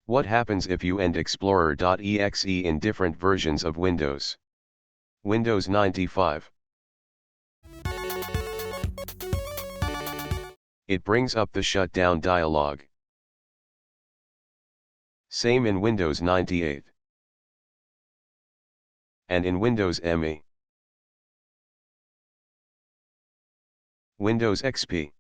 What happens if you end explorer.exe in different versions of Windows? Windows 95. It brings up the shutdown dialog. Same in Windows 98. And in Windows ME. Windows XP.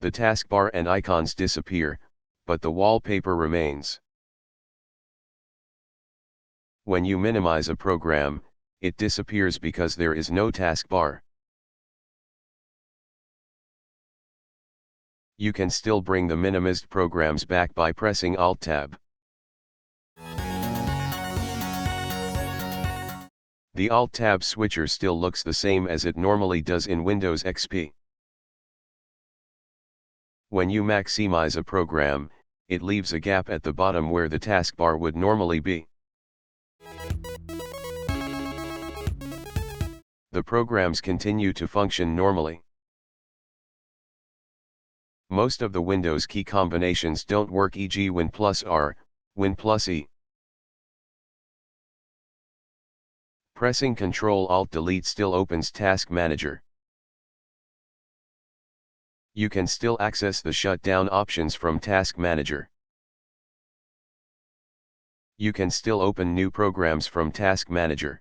The taskbar and icons disappear, but the wallpaper remains. When you minimize a program, it disappears because there is no taskbar. You can still bring the minimized programs back by pressing Alt-Tab. The Alt-Tab switcher still looks the same as it normally does in Windows XP. When you maximize a program, it leaves a gap at the bottom where the taskbar would normally be. The programs continue to function normally. Most of the Windows key combinations don't work, e.g. Win plus R, Win plus E. Pressing Ctrl-Alt-Delete still opens Task Manager. You can still access the shutdown options from Task Manager. You can still open new programs from Task Manager.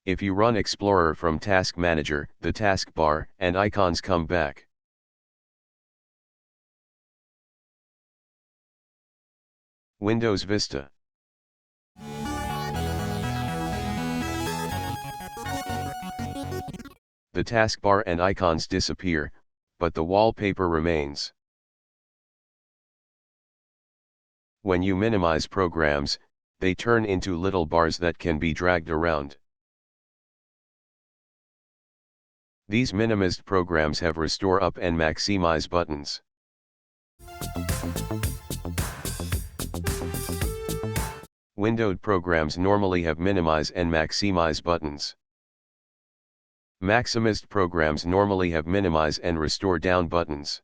If you run Explorer from Task Manager, the taskbar and icons come back. Windows Vista. The taskbar and icons disappear, but the wallpaper remains. When you minimize programs, they turn into little bars that can be dragged around. These minimized programs have Restore Up and Maximize buttons. Windowed programs normally have Minimize and Maximize buttons. Maximized programs normally have Minimize and Restore Down buttons.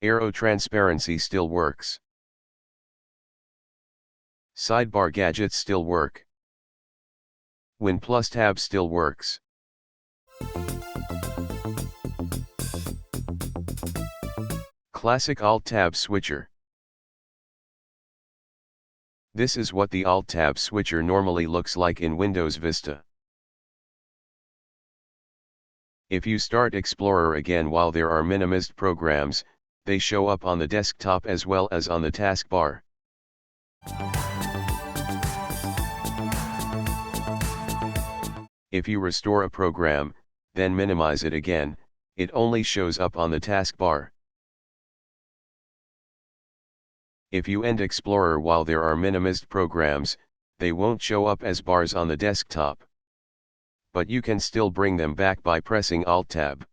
Arrow transparency still works. Sidebar gadgets still work. Win plus tab still works. Classic Alt-Tab switcher. This is what the Alt-Tab switcher normally looks like in Windows Vista. If you start Explorer again while there are minimized programs, they show up on the desktop as well as on the taskbar. If you restore a program, then minimize it again, it only shows up on the taskbar. If you end Explorer while there are minimized programs, they won't show up as bars on the desktop. But you can still bring them back by pressing Alt-Tab.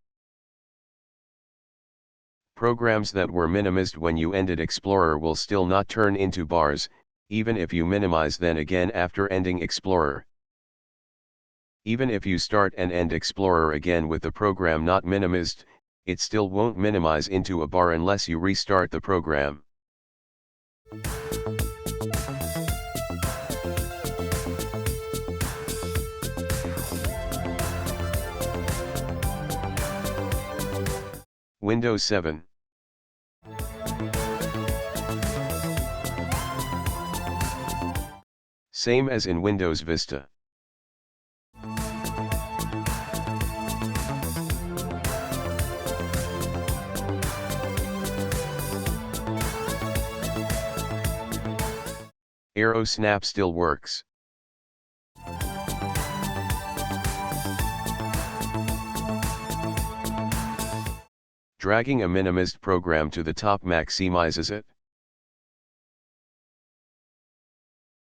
Programs that were minimized when you ended Explorer will still not turn into bars, even if you minimize them again after ending Explorer. Even if you start and end Explorer again with the program not minimized, it still won't minimize into a bar unless you restart the program. Windows 7. Same as in Windows Vista. Arrow snap still works. Dragging a minimized program to the top maximizes it.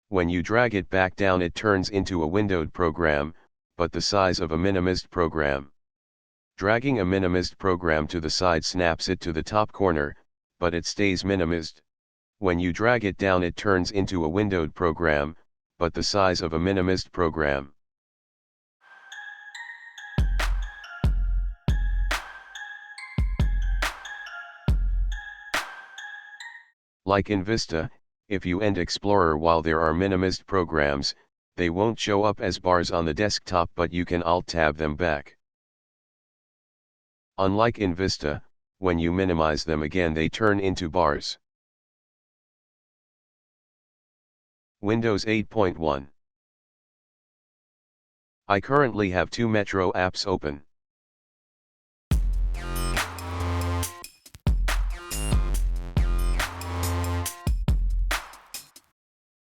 When you drag it back down, it turns into a windowed program, but the size of a minimized program. Dragging a minimized program to the side snaps it to the top corner, but it stays minimized. When you drag it down it turns into a windowed program, but the size of a minimized program. Like in Vista, if you end Explorer while there are minimized programs, they won't show up as bars on the desktop, but you can Alt-Tab them back. Unlike in Vista, when you minimize them again they turn into bars. Windows 8.1. I currently have two Metro apps open.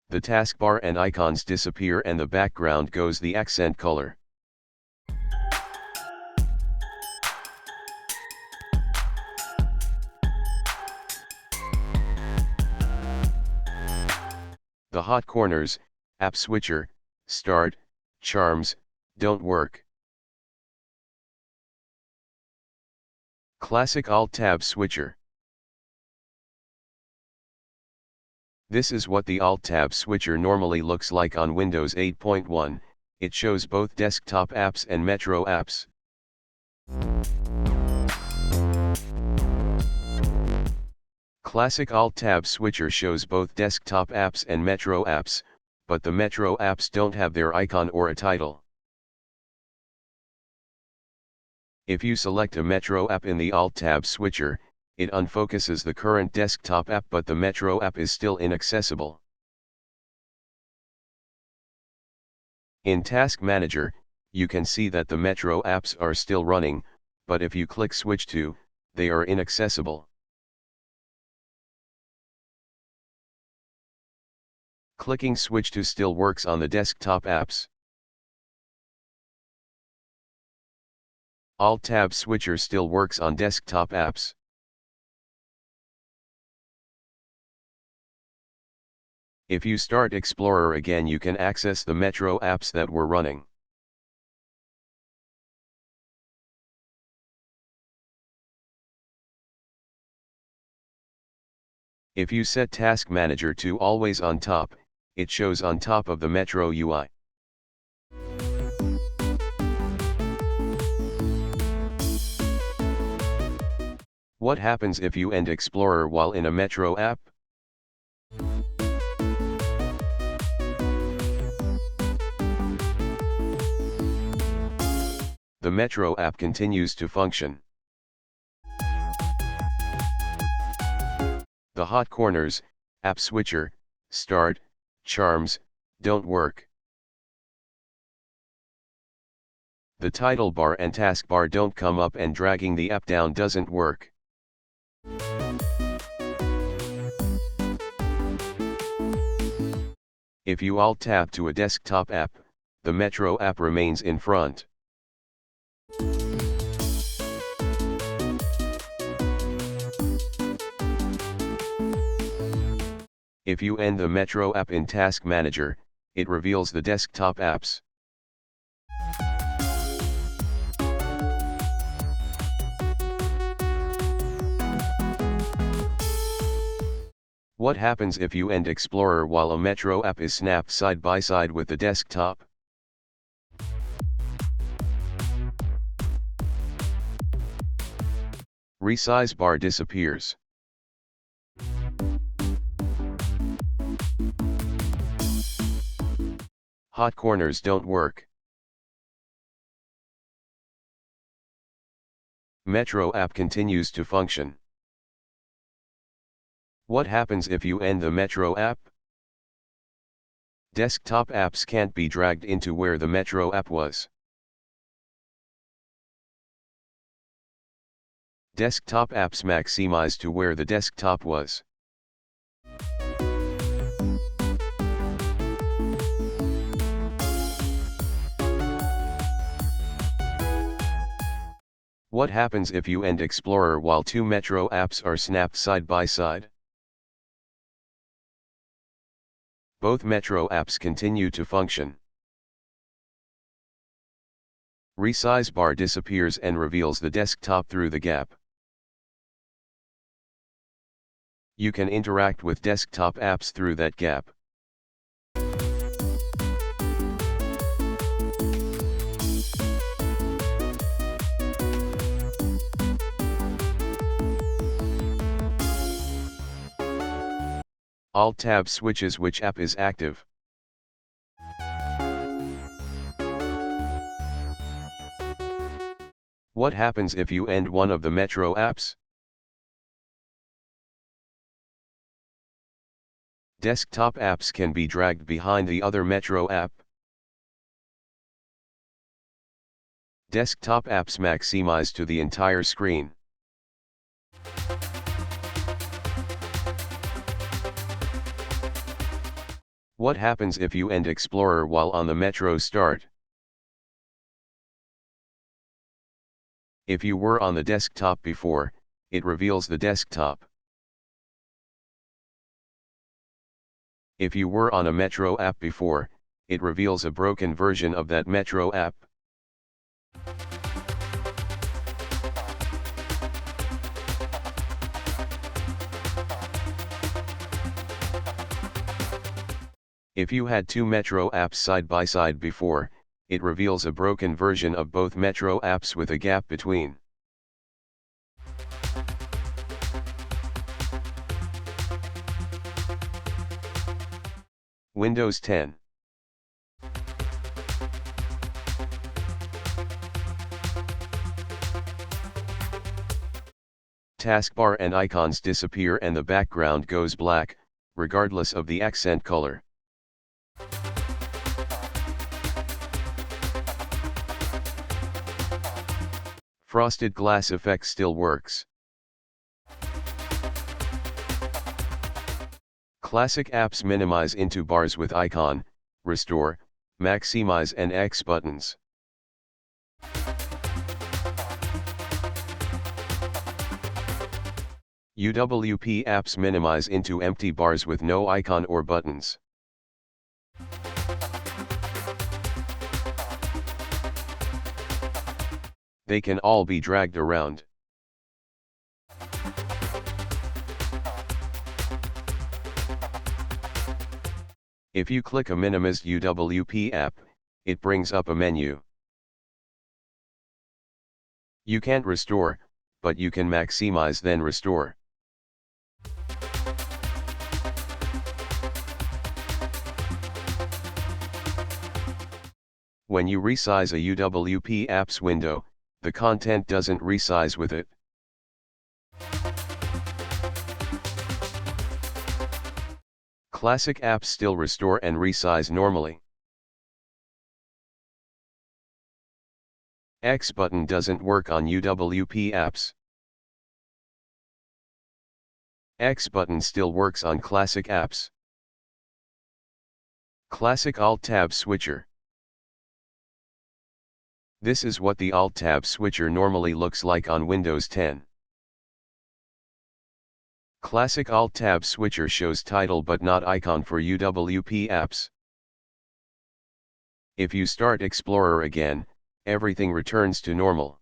The taskbar and icons disappear and the background goes the accent color. The hot corners, App Switcher, Start, Charms, don't work. Classic Alt-Tab Switcher. This is what the Alt-Tab switcher normally looks like on Windows 8.1, it shows both desktop apps and Metro apps. Classic Alt-Tab switcher shows both desktop apps and Metro apps, but the Metro apps don't have their icon or a title. If you select a Metro app in the Alt-Tab switcher, it unfocuses the current desktop app, but the Metro app is still inaccessible. In Task Manager, you can see that the Metro apps are still running, but if you click Switch to, they are inaccessible. Clicking Switch to still works on the desktop apps. Alt-Tab switcher still works on desktop apps. If you start Explorer again you can access the Metro apps that were running. If you set Task Manager to always on top, it shows on top of the Metro UI. What happens if you end Explorer while in a Metro app? The Metro app continues to function. The hot corners, App Switcher, Start, Charms, don't work. The title bar and taskbar don't come up and dragging the app down doesn't work. If you Alt-Tab to a desktop app, the Metro app remains in front. If you end the Metro app in Task Manager, it reveals the desktop apps. What happens if you end Explorer while a Metro app is snapped side by side with the desktop? Resize bar disappears. Hot corners don't work. Metro app continues to function. What happens if you end the Metro app? Desktop apps can't be dragged into where the Metro app was. Desktop apps maximize to where the desktop was. What happens if you end Explorer while two Metro apps are snapped side by side? Both Metro apps continue to function. Resize bar disappears and reveals the desktop through the gap. You can interact with desktop apps through that gap. Alt-Tab switches which app is active. What happens if you end one of the Metro apps? Desktop apps can be dragged behind the other Metro app. Desktop apps maximize to the entire screen. What happens if you end Explorer while on the Metro start? If you were on the desktop before, it reveals the desktop. If you were on a Metro app before, it reveals a broken version of that Metro app. If you had two Metro apps side by side before, it reveals a broken version of both Metro apps with a gap between. Windows 10. Taskbar and icons disappear and the background goes black, regardless of the accent color. Frosted glass effect still works. Classic apps minimize into bars with icon, restore, maximize and X buttons. UWP apps minimize into empty bars with no icon or buttons. They can all be dragged around. If you click a minimized UWP app, it brings up a menu. You can't restore, but you can maximize then restore. When you resize a UWP apps window, the content doesn't resize with it. Classic apps still restore and resize normally. X button doesn't work on UWP apps. X button still works on classic apps. Classic Alt-Tab switcher. This is what the Alt-Tab switcher normally looks like on Windows 10. Classic Alt-Tab switcher shows title but not icon for UWP apps. If you start Explorer again, everything returns to normal.